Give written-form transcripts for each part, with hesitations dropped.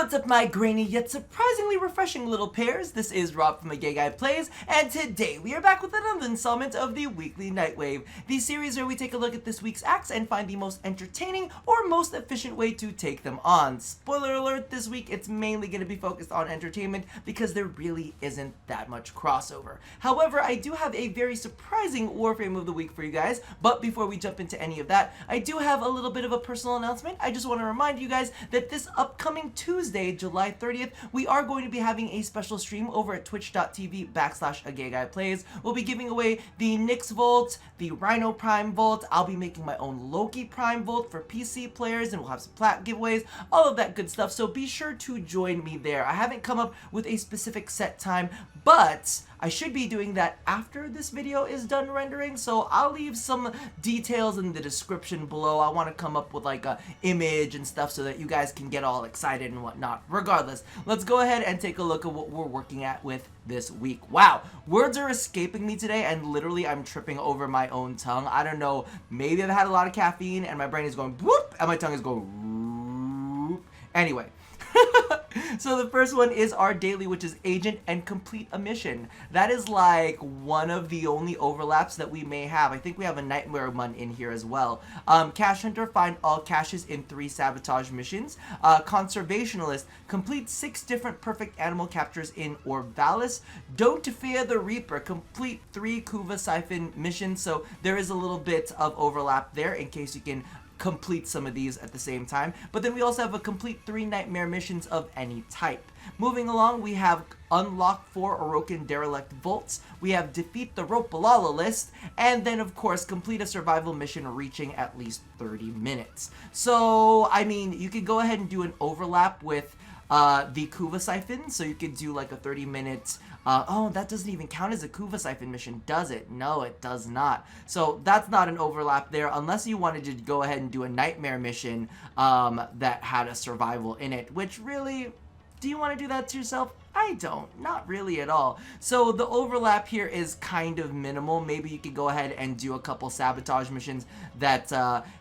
What's up, my grainy yet surprisingly refreshing little pairs? This is Rob from The Gay Guy Plays, and today we are back with another installment of the Weekly Nightwave, the series where we take a look at this week's acts and find the most entertaining or most efficient way to take them on. Spoiler alert, this week it's mainly going to be focused on entertainment because there really isn't that much crossover. However, I do have a very surprising Warframe of the week for you guys, but before we jump into any of that, I do have a little bit of a personal announcement. I just want to remind you guys that this upcoming Tuesday, July 30th, we are going to be having a special stream over at twitch.tv/agayGuyPlays. We'll be giving away the Nyx Vault, the Rhino Prime Vault. I'll be making my own Loki Prime Vault for PC players, and we'll have some plat giveaways, all of that good stuff, so be sure to join me there. I haven't come up with a specific set time, but I should be doing that after this video is done rendering, so I'll leave some details in the description below. I want to come up with like a image and stuff so that you guys can get all excited and whatnot. Regardless, let's go ahead and take a look at what we're working at with this week. Wow, words are escaping me today, and literally I'm tripping over my own tongue. I don't know, maybe I've had a lot of caffeine and my brain is going whoop and my tongue is going whoop. Anyway. So the first one is our daily, which is Agent and Complete a Mission. That is like one of the only overlaps that we may have. I think we have a Nightmare one in here as well. Cache Hunter, find all caches in 3 sabotage missions. Conservationalist, complete 6 different perfect animal captures in Orvalis. Don't Fear the Reaper, complete 3 Kuva Siphon missions. So there is a little bit of overlap there in case you can complete some of these at the same time. But then we also have a complete 3 nightmare missions of any type. Moving along, we have unlock 4 Orokin derelict vaults. We have defeat the Ropalala list, and then of course complete a survival mission reaching at least 30 minutes. So I mean, you could go ahead and do an overlap with the Kuva Siphon, so you could do like a 30-minute oh, that doesn't even count as a Kuva Siphon mission, does it? No, it does not. So that's not an overlap there, unless you wanted to go ahead and do a nightmare mission that had a survival in it, which really, do you want to do that to yourself? I don't, not really at all. So the overlap here is kind of minimal. Maybe you could go ahead and do a couple sabotage missions that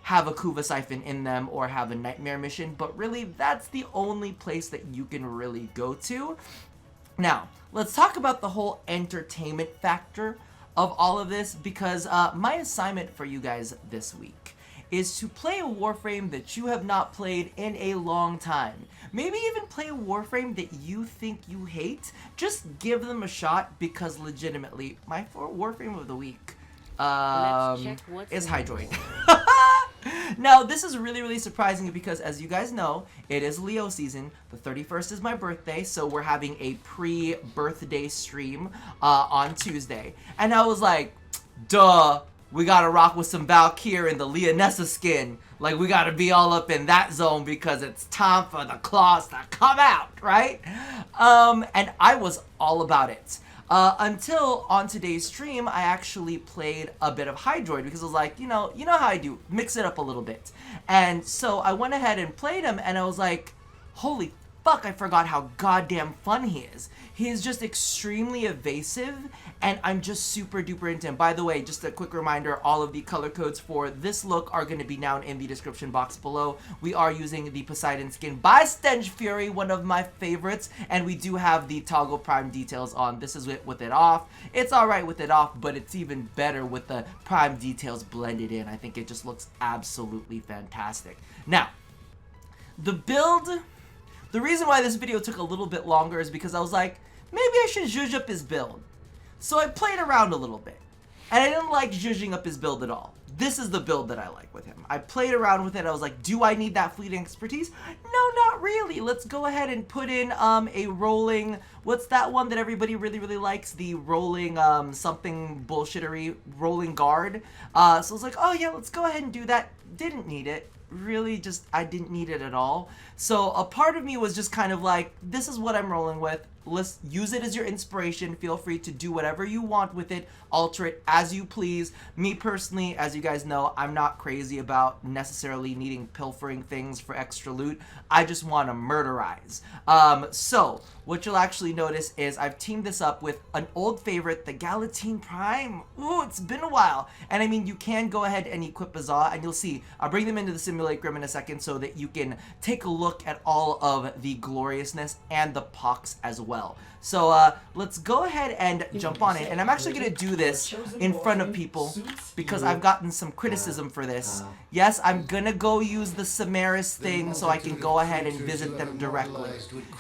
have a Kuva Siphon in them or have a nightmare mission, but really that's the only place that you can really go to. Now, let's talk about the whole entertainment factor of all of this, because my assignment for you guys this week is to play a Warframe that you have not played in a long time. Maybe even play a Warframe that you think you hate. Just give them a shot, because legitimately, my Warframe of the week is Hydroid. Now, this is really surprising because, as you guys know, it is Leo season. The 31st is my birthday, so we're having a pre-birthday stream on Tuesday. And I was like, duh, we gotta rock with some Valkyr in the Leonessa skin. Like, we gotta be all up in that zone because it's time for the claws to come out, right? And I was all about it. Until on today's stream, I actually played a bit of Hydroid because I was like, you know how I do, mix it up a little bit. And so I went ahead and played him, and I was like, holy fuck, I forgot how goddamn fun he is. He is just extremely evasive, and I'm just super duper into him. By the way, just a quick reminder, all of the color codes for this look are going to be down in the description box below. We are using the Poseidon skin by Stench Fury, one of my favorites, and we do have the toggle prime details on. This is it with it off. It's alright with it off, but it's even better with the prime details blended in. I think it just looks absolutely fantastic. Now, the build, the reason why this video took a little bit longer is because I was like, maybe I should zhuzh up his build. So I played around a little bit, and I didn't like zhuzhing up his build at all. This is the build that I like with him. I played around with it. I was like, do I need that fleeting expertise? No, not really. Let's go ahead and put in a rolling, what's that one that everybody really likes? The rolling something bullshittery rolling guard. So I was like, oh yeah, let's go ahead and do that. Didn't need it. Really, just, I didn't need it at all. So a part of me was just kind of like, this is what I'm rolling with. Let's use it as your inspiration. Feel free to do whatever you want with it. Alter it as you please. Me personally, as you guys know, I'm not crazy about necessarily needing pilfering things for extra loot. I just want to murderize. So what you'll actually notice is I've teamed this up with an old favorite, the Galatine Prime. Ooh, it's been a while. And I mean, you can go ahead and equip Bazaar, and you'll see, I'll bring them into the sim simulate Grim in a second so that you can take a look at all of the gloriousness and the pox as well. So let's go ahead and jump on it. And I'm actually going to do this in front of people because I've gotten some criticism for this. Yes, I'm going to go use the Samaris thing so I can go ahead and visit them directly.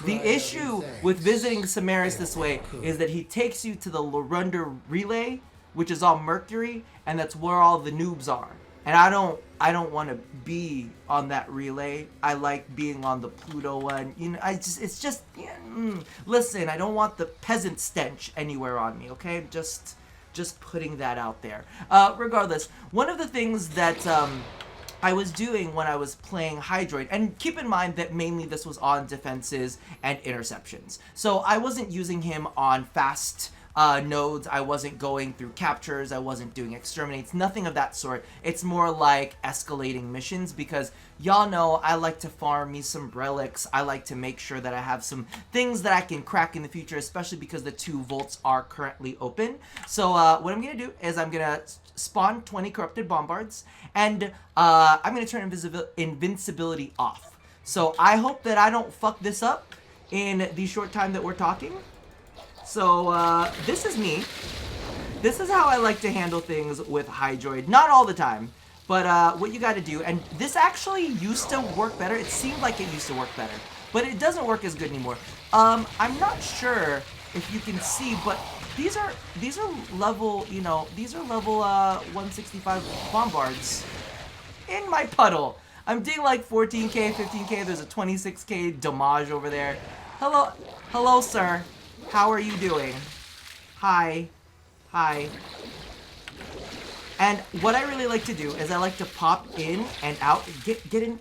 The issue with visiting Samaris this way is that he takes you to the Lorunder Relay, which is all Mercury, and that's where all the noobs are. And I don't want to be on that relay. I like being on the Pluto one. You know, it's just listen, I don't want the peasant stench anywhere on me, okay? Just putting that out there. Regardless, one of the things that I was doing when I was playing Hydroid, and keep in mind that mainly this was on defenses and interceptions. So I wasn't using him on fast nodes, I wasn't going through captures, I wasn't doing exterminates, nothing of that sort. It's more like escalating missions because y'all know I like to farm me some relics. I like to make sure that I have some things that I can crack in the future, especially because the 2 vaults are currently open. So what I'm going to do is I'm going to spawn 20 corrupted bombards, and I'm going to turn invincibility off. So I hope that I don't fuck this up in the short time that we're talking. So, this is me. This is how I like to handle things with Hydroid. Not all the time, but what you gotta do, and this actually used to work better. It seemed like it used to work better, but it doesn't work as good anymore. I'm not sure if you can see, but these are level, you know, these are level 165 bombards in my puddle. I'm doing like 14k, 15k, there's a 26k damage over there. Hello, sir. How are you doing? Hi. And what I really like to do is I like to pop in and out. Get in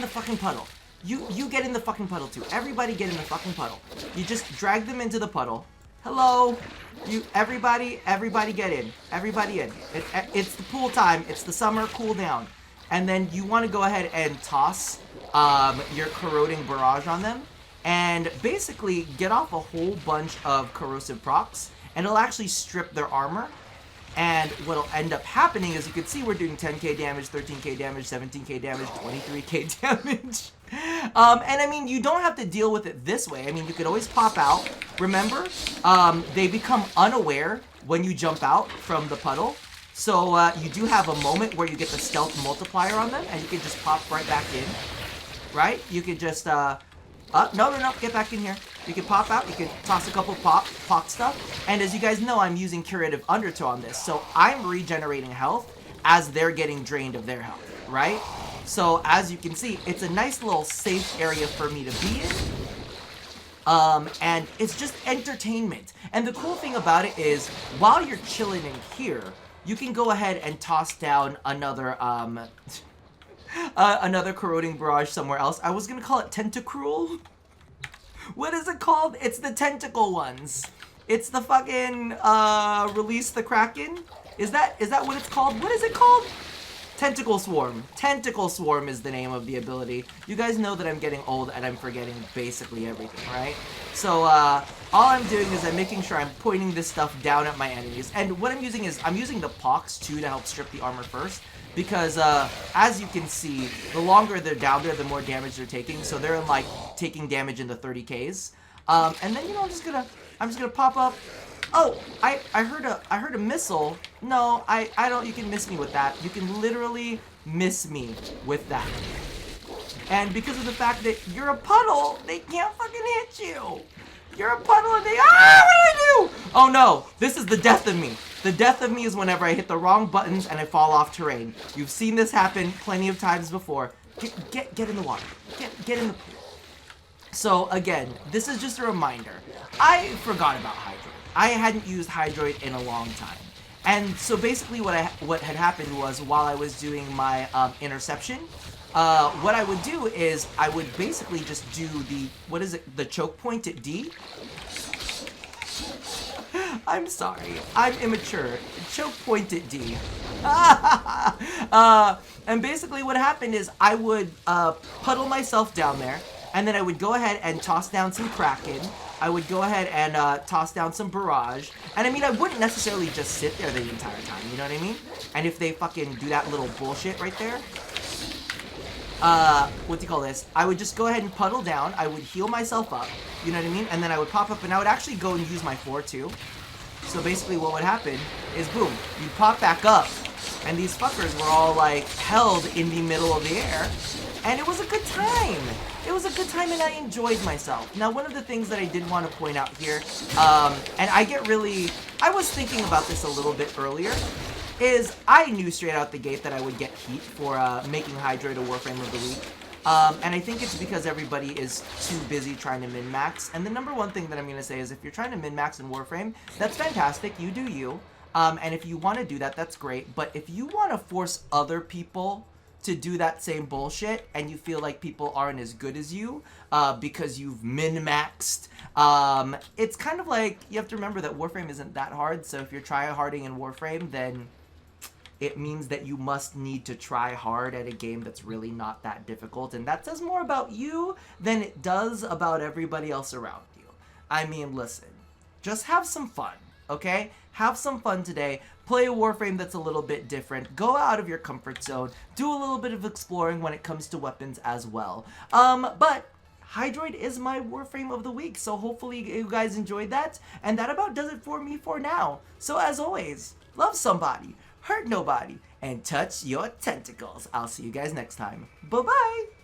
the fucking puddle. You get in the fucking puddle too. Everybody get in the fucking puddle. You just drag them into the puddle. Hello. Everybody get in. Everybody in. It's the pool time. It's the summer cool down. And then you want to go ahead and toss your corroding barrage on them. And basically get off a whole bunch of corrosive procs, and it'll actually strip their armor. And what'll end up happening is, you can see we're doing 10k damage, 13k damage, 17k damage, 23k damage. And I mean, you don't have to deal with it this way. I mean, you could always pop out. Remember, they become unaware when you jump out from the puddle. So you do have a moment where you get the stealth multiplier on them, and you can just pop right back in. Right? You could just no, get back in here. You can pop out, you can toss a couple pop stuff, and as you guys know, I'm using Curative Undertow on this, so I'm regenerating health as they're getting drained of their health, right? So as you can see, it's a nice little safe area for me to be in, and it's just entertainment. And the cool thing about it is, while you're chilling in here, you can go ahead and toss down another, another corroding barrage somewhere else. I was gonna call it Tentacruel. What is it called? It's the tentacle ones. It's the fucking Release the Kraken. Is that what it's called? What is it called? Tentacle Swarm. Tentacle Swarm is the name of the ability. You guys know that I'm getting old and I'm forgetting basically everything, right? So all I'm doing is I'm making sure I'm pointing this stuff down at my enemies. And what I'm using is I'm using the pox too to help strip the armor first. Because, as you can see, the longer they're down there, the more damage they're taking. So they're, like, taking damage in the 30Ks. And then, you know, I'm just gonna pop up. Oh, I heard a missile. No, I don't, you can miss me with that. You can literally miss me with that. And because of the fact that you're a puddle, they can't fucking hit you. You're a puddle and they, what did I do? Oh no, this is the death of me. The death of me is whenever I hit the wrong buttons and I fall off terrain. You've seen this happen plenty of times before. Get in the water. Get in the pool. So again, this is just a reminder. I forgot about Hydroid. I hadn't used Hydroid in a long time. And so basically what had happened was, while I was doing my interception, what I would do is I would basically just do the choke point at D. I'm sorry, I'm immature. Choke point at D. And basically what happened is I would puddle myself down there, and then I would go ahead and toss down some Kraken. I would go ahead and toss down some Barrage. And I mean, I wouldn't necessarily just sit there the entire time, you know what I mean? And if they fucking do that little bullshit right there, what do you call this? I would just go ahead and puddle down. I would heal myself up, you know what I mean? And then I would pop up, and I would actually go and use my 4-2. So basically what would happen is, boom, you'd pop back up, and these fuckers were all, like, held in the middle of the air, and it was a good time. It was a good time, and I enjoyed myself. Now, one of the things that I did want to point out here, and I was thinking about this a little bit earlier, is I knew straight out the gate that I would get heat for making Hydroid a Warframe of the Week. And I think it's because everybody is too busy trying to min-max. And the number one thing that I'm going to say is if you're trying to min-max in Warframe, that's fantastic. You do you. And if you want to do that, that's great. But if you want to force other people to do that same bullshit and you feel like people aren't as good as you because you've min-maxed, it's kind of like you have to remember that Warframe isn't that hard. So if you're try-harding in Warframe, then it means that you must need to try hard at a game that's really not that difficult. And that says more about you than it does about everybody else around you. I mean, listen, just have some fun, okay? Have some fun today. Play a Warframe that's a little bit different. Go out of your comfort zone. Do a little bit of exploring when it comes to weapons as well. But Hydroid is my Warframe of the week, so hopefully you guys enjoyed that. And that about does it for me for now. So as always, love somebody, hurt nobody, and touch your tentacles. I'll see you guys next time. Bye-bye!